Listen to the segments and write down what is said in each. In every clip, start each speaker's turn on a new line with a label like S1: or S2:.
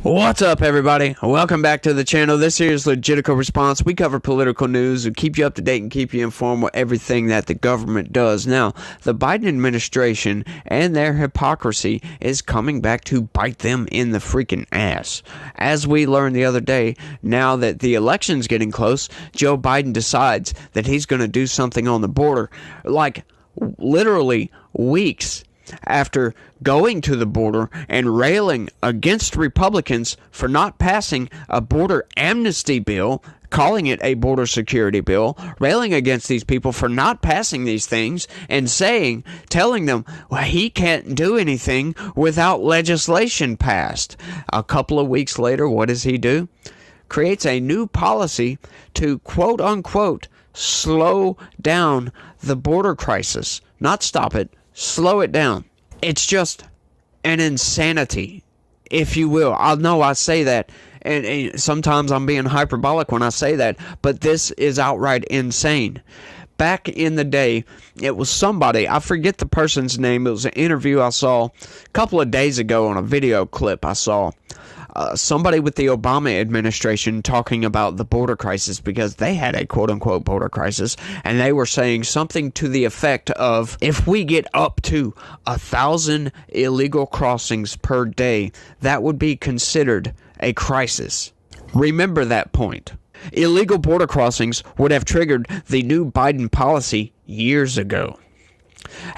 S1: What's up, everybody? Welcome back to the channel. This here is Legitical Response. We cover political news and keep you up to date and keep you informed with everything that the government does. Now, the Biden administration and their hypocrisy is coming back to bite them in the freaking ass. As we learned the other day, now that the election's getting close, Joe Biden decides that he's going to do something on the border, like literally weeks after going to the border and railing against Republicans for not passing a border amnesty bill, calling it a border security bill, railing against these people for not passing these things and telling them, well, he can't do anything without legislation passed. A couple of weeks later, what does he do? Creates a new policy to quote unquote slow down the border crisis. Not stop it. Slow it down. It's just an insanity, if you will. I know I say that, and sometimes I'm being hyperbolic when I say that, but this is outright insane. Back in the day, it was somebody, I forget the person's name, it was an interview I saw a couple of days ago on a video clip I saw. Somebody with the Obama administration talking about the border crisis because they had a quote-unquote border crisis, and they were saying something to the effect of, if we get up to 1,000 illegal crossings per day, that would be considered a crisis. Remember that point. Illegal border crossings would have triggered the new Biden policy years ago.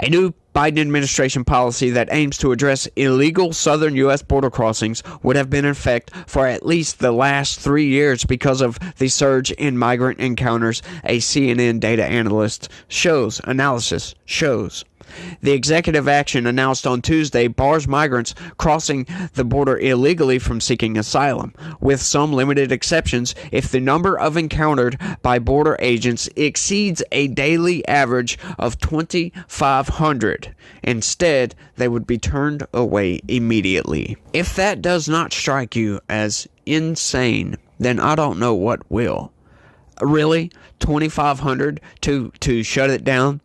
S1: A new Biden administration policy that aims to address illegal southern U.S. border crossings would have been in effect for at least the last 3 years because of the surge in migrant encounters, a CNN data analysis shows. The executive action announced on Tuesday bars migrants crossing the border illegally from seeking asylum, with some limited exceptions if the number of encountered by border agents exceeds a daily average of 2,500. Instead, they would be turned away immediately. If that does not strike you as insane, then I don't know what will. Really? 2,500 to shut it down?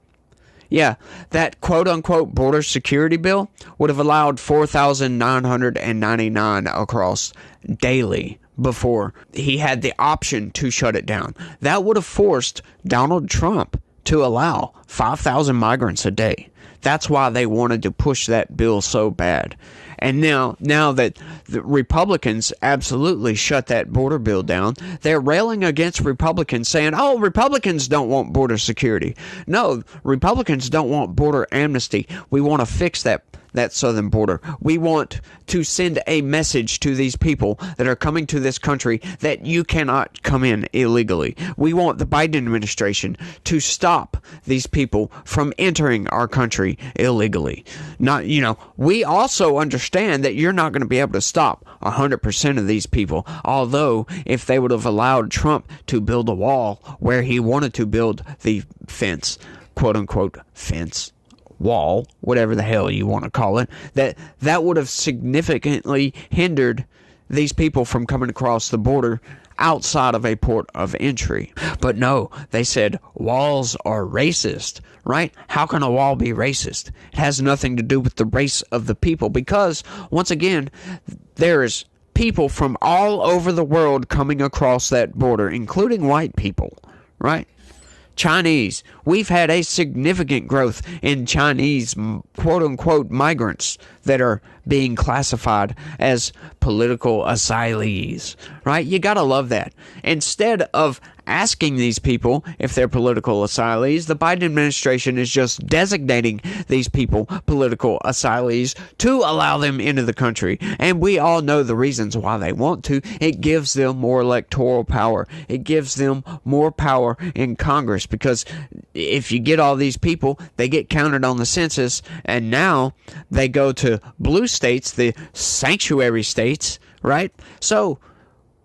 S1: Yeah, that quote-unquote border security bill would have allowed 4,999 across daily before he had the option to shut it down. That would have forced Donald Trump to allow 5,000 migrants a day. That's why they wanted to push that bill so bad. And now that the Republicans absolutely shut that border bill down, they're railing against Republicans saying, oh, Republicans don't want border security. No, Republicans don't want border amnesty. We want to fix that southern border. We want to send a message to these people that are coming to this country that you cannot come in illegally. We want the Biden administration to stop these people from entering our country illegally. We also understand that you're not going to be able to stop 100% of these people. Although, if they would have allowed Trump to build a wall where he wanted to build the fence, quote unquote fence, wall, whatever the hell you want to call it, that would have significantly hindered these people from coming across the border outside of a port of entry. But no, they said walls are racist, right? How can a wall be racist? It has nothing to do with the race of the people, because once again, there's people from all over the world coming across that border, including white people, right? Chinese. We've had a significant growth in Chinese quote-unquote migrants that are being classified as political asylees, right? You gotta love that. Instead of asking these people if they're political asylees, the Biden administration is just designating these people political asylees to allow them into the country. And we all know the reasons why they want to. It gives them more electoral power. It gives them more power in Congress, because if you get all these people, they get counted on the census, and now they go to blue states, the sanctuary states, right? So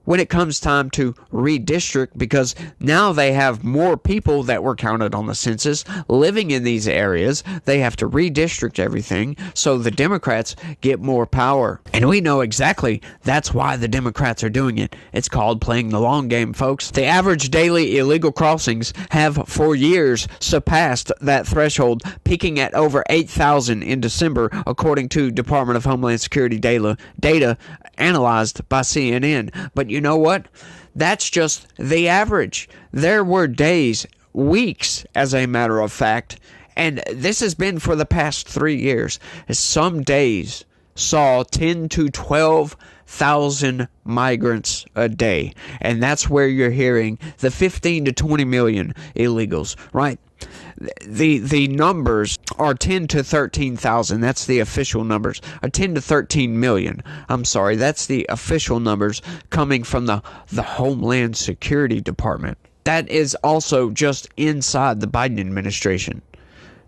S1: when it comes time to redistrict, because now they have more people that were counted on the census living in these areas. They have to redistrict everything so the Democrats get more power. And we know exactly that's why the Democrats are doing it. It's called playing the long game, folks. The average daily illegal crossings have for years surpassed that threshold, peaking at over 8,000 in December, according to Department of Homeland Security data analyzed by CNN. But you know what? That's just the average. There were days, weeks, as a matter of fact, and this has been for the past 3 years. Some days saw 10 to 12,000 migrants a day, and that's where you're hearing the 15 to 20 million illegals, right? The numbers are 10 to 13,000. That's the official numbers. Or 10 to 13 million. I'm sorry. That's the official numbers coming from the Homeland Security Department. That is also just inside the Biden administration.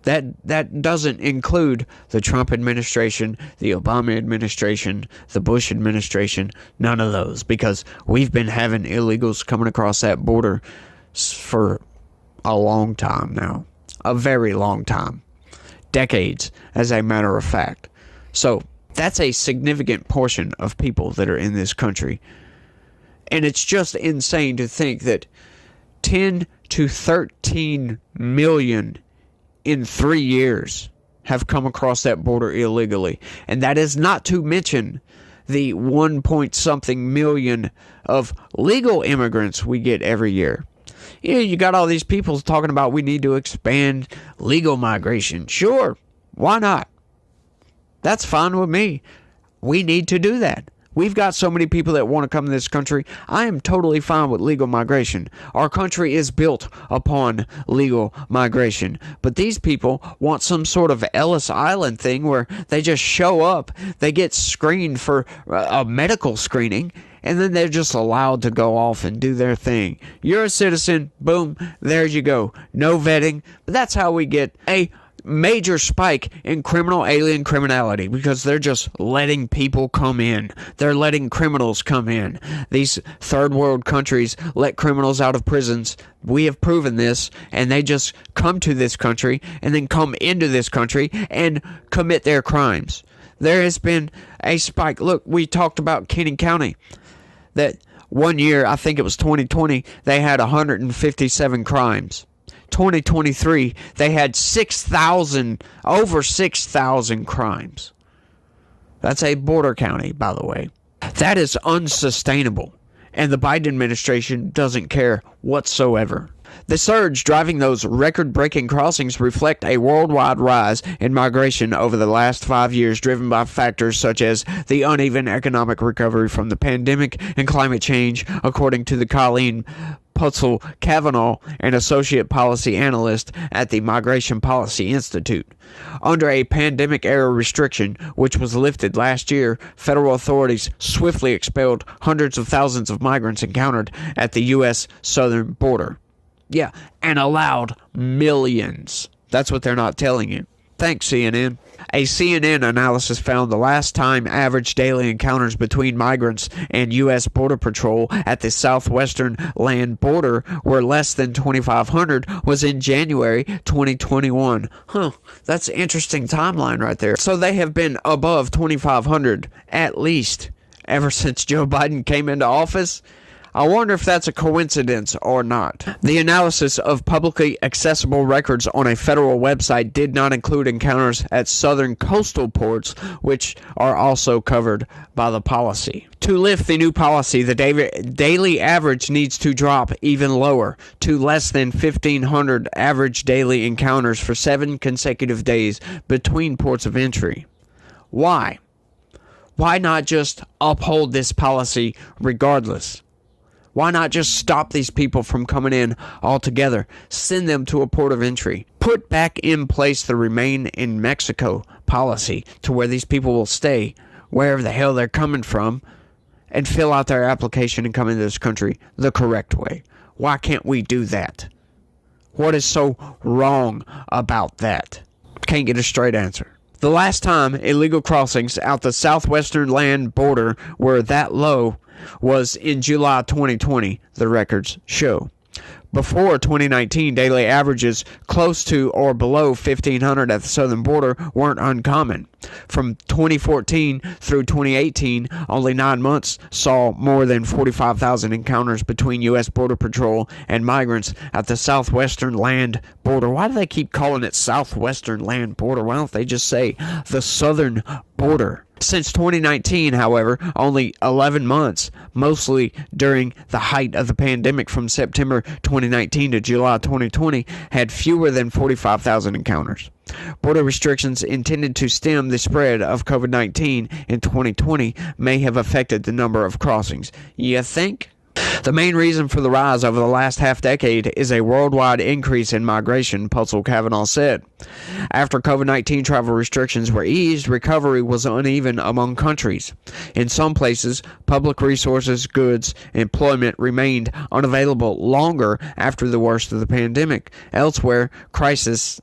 S1: That doesn't include the Trump administration, the Obama administration, the Bush administration, none of those, because we've been having illegals coming across that border for a long time now. A very long time. Decades, as a matter of fact. So that's a significant portion of people that are in this country. And it's just insane to think that 10 to 13 million in 3 years have come across that border illegally. And that is not to mention the 1 point something million of legal immigrants we get every year. You got all these people talking about we need to expand legal migration. Sure, why not? That's fine with me. We need to do that. We've got so many people that want to come to this country. I am totally fine with legal migration. Our country is built upon legal migration. But these people want some sort of Ellis Island thing where they just show up, they get screened for a medical screening, and then they're just allowed to go off and do their thing. You're a citizen, boom, there you go. No vetting. But that's how we get a major spike in criminal alien criminality, because they're just letting people come in. They're letting criminals come in. These third world countries let criminals out of prisons. We have proven this, and they just come to this country and then come into this country and commit their crimes. There has been a spike. Look, we talked about Kenny County. That one year, I think it was 2020, they had 157 crimes. 2023, they had over 6,000 crimes. That's a border county, by the way. That is unsustainable, and the Biden administration doesn't care whatsoever. The surge driving those record-breaking crossings reflect a worldwide rise in migration over the last 5 years, driven by factors such as the uneven economic recovery from the pandemic and climate change, according to the Colleen Putzel Kavanaugh, an associate policy analyst at the Migration Policy Institute. Under a pandemic-era restriction, which was lifted last year, federal authorities swiftly expelled hundreds of thousands of migrants encountered at the U.S. southern border. Yeah, and allowed millions. That's what they're not telling you. Thanks, CNN. A CNN analysis found the last time average daily encounters between migrants and U.S. Border Patrol at the southwestern land border were less than 2,500 was in January 2021. That's an interesting timeline right there. So they have been above 2,500 at least ever since Joe Biden came into office. I wonder if that's a coincidence or not. The analysis of publicly accessible records on a federal website did not include encounters at southern coastal ports, which are also covered by the policy. To lift the new policy, the daily average needs to drop even lower to less than 1,500 average daily encounters for 7 consecutive days between ports of entry. Why? Why not just uphold this policy regardless? Why not just stop these people from coming in altogether? Send them to a port of entry. Put back in place the Remain in Mexico policy to where these people will stay wherever the hell they're coming from and fill out their application and come into this country the correct way. Why can't we do that? What is so wrong about that? Can't get a straight answer. The last time illegal crossings out the southwestern land border were that low was in July 2020, the records show. Before 2019, daily averages close to or below 1,500 at the southern border weren't uncommon. From 2014 through 2018, only 9 months saw more than 45,000 encounters between U.S. Border Patrol and migrants at the southwestern land border. Why do they keep calling it southwestern land border? Why don't they just say the southern border? Since 2019, however, only 11 months, mostly during the height of the pandemic from September 2019 to July 2020, had fewer than 45,000 encounters. Border restrictions intended to stem the spread of COVID-19 in 2020 may have affected the number of crossings. You think? The main reason for the rise over the last half-decade is a worldwide increase in migration, Putzel Kavanaugh said. After COVID-19 travel restrictions were eased, recovery was uneven among countries. In some places, public resources, goods, employment remained unavailable longer after the worst of the pandemic. Elsewhere, crises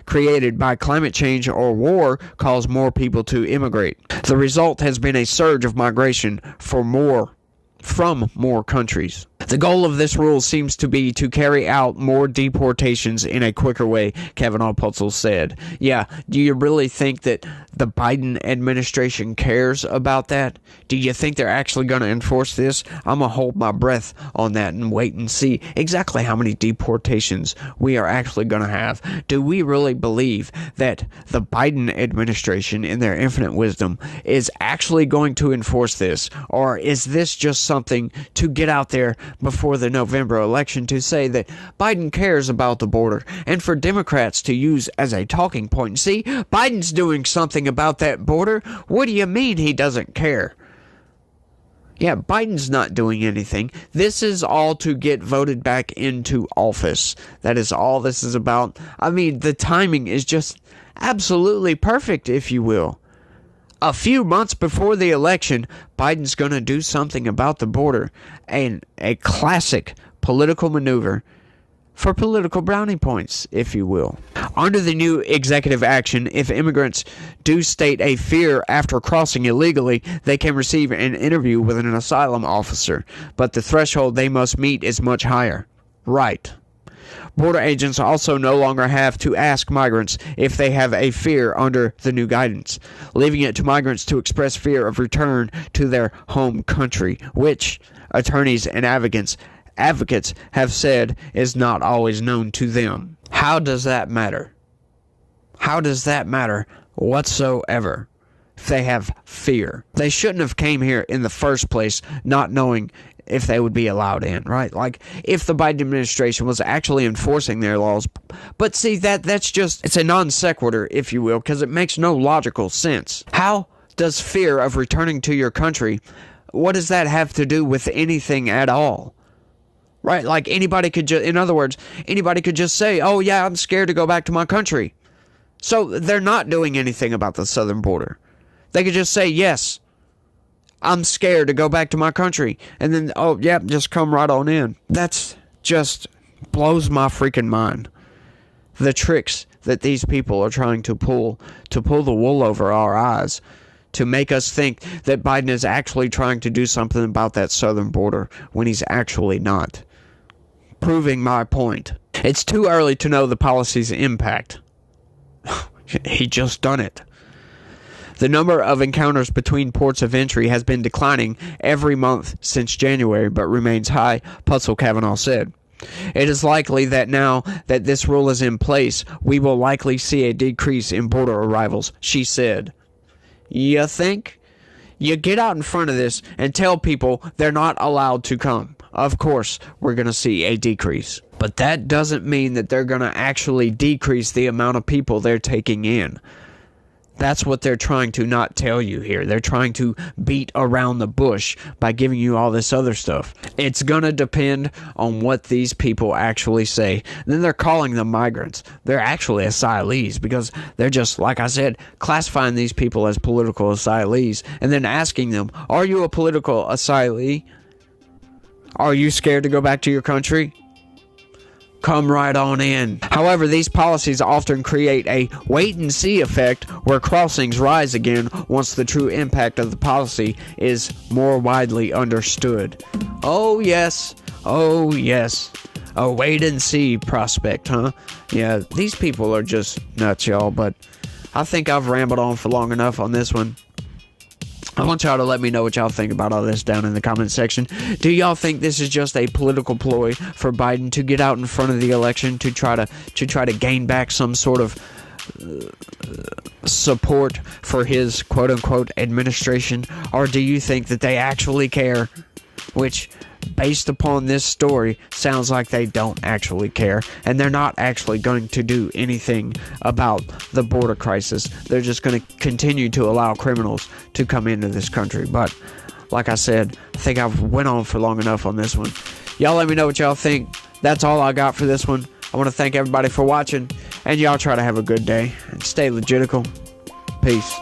S1: created by climate change or war caused more people to immigrate. The result has been a surge of migration from more countries. The goal of this rule seems to be to carry out more deportations in a quicker way, Kavanaugh Putzel said. Yeah, do you really think that the Biden administration cares about that? Do you think they're actually going to enforce this? I'm going to hold my breath on that and wait and see exactly how many deportations we are actually going to have. Do we really believe that the Biden administration, in their infinite wisdom, is actually going to enforce this? Or is this just something to get out there before the November election to say that Biden cares about the border and for Democrats to use as a talking point? See, Biden's doing something about that border. What do you mean he doesn't care? Yeah, Biden's not doing anything. This is all to get voted back into office. That is all this is about. I mean, the timing is just absolutely perfect, if you will. A few months before the election, Biden's going to do something about the border, and a classic political maneuver for political brownie points, if you will. Under the new executive action, if immigrants do state a fear after crossing illegally, they can receive an interview with an asylum officer, but the threshold they must meet is much higher. Right. Border agents also no longer have to ask migrants if they have a fear under the new guidance, leaving it to migrants to express fear of return to their home country, which attorneys and advocates have said is not always known to them. How does that matter? How does that matter whatsoever? If they have fear, they shouldn't have came here in the first place not knowing if they would be allowed in, right? Like, if the Biden administration was actually enforcing their laws. But see, that's just, it's a non sequitur, if you will, because it makes no logical sense. How does fear of returning to your country, what does that have to do with anything at all? Right? Like, anybody could just, in other words, anybody could just say, oh yeah, I'm scared to go back to my country. So they're not doing anything about the southern border. They could just say, yes, I'm scared to go back to my country. And then, oh, yeah, just come right on in. That's just blows my freaking mind. The tricks that these people are trying to pull the wool over our eyes to make us think that Biden is actually trying to do something about that southern border when he's actually not. Proving my point. It's too early to know the policy's impact. He just done it. The number of encounters between ports of entry has been declining every month since January, but remains high, Putzel Kavanaugh said. It is likely that now that this rule is in place, we will likely see a decrease in border arrivals, she said. You think? You get out in front of this and tell people they're not allowed to come. Of course, we're going to see a decrease. But that doesn't mean that they're going to actually decrease the amount of people they're taking in. That's what they're trying to not tell you here. They're trying to beat around the bush by giving you all this other stuff. It's going to depend on what these people actually say. And then they're calling them migrants. They're actually asylees because they're just, like I said, classifying these people as political asylees and then asking them, are you a political asylee? Are you scared to go back to your country? come right on in. However, these policies often create a wait-and-see effect where crossings rise again once the true impact of the policy is more widely understood. Oh yes, oh yes. A wait-and-see prospect, huh? Yeah, these people are just nuts, y'all, but I think I've rambled on for long enough on this one. I want y'all to let me know what y'all think about all this down in the comment section. Do y'all think this is just a political ploy for Biden to get out in front of the election to try to gain back some sort of support for his quote-unquote administration? Or do you think that they actually care? Which, based upon this story, sounds like they don't actually care, and they're not actually going to do anything about the border crisis. They're just going to continue to allow criminals to come into this country. But like I said, I think I've went on for long enough on this one. Y'all let me know what y'all think. That's all I got for this one. I want to thank everybody for watching, and y'all try to have a good day and stay legitical. Peace.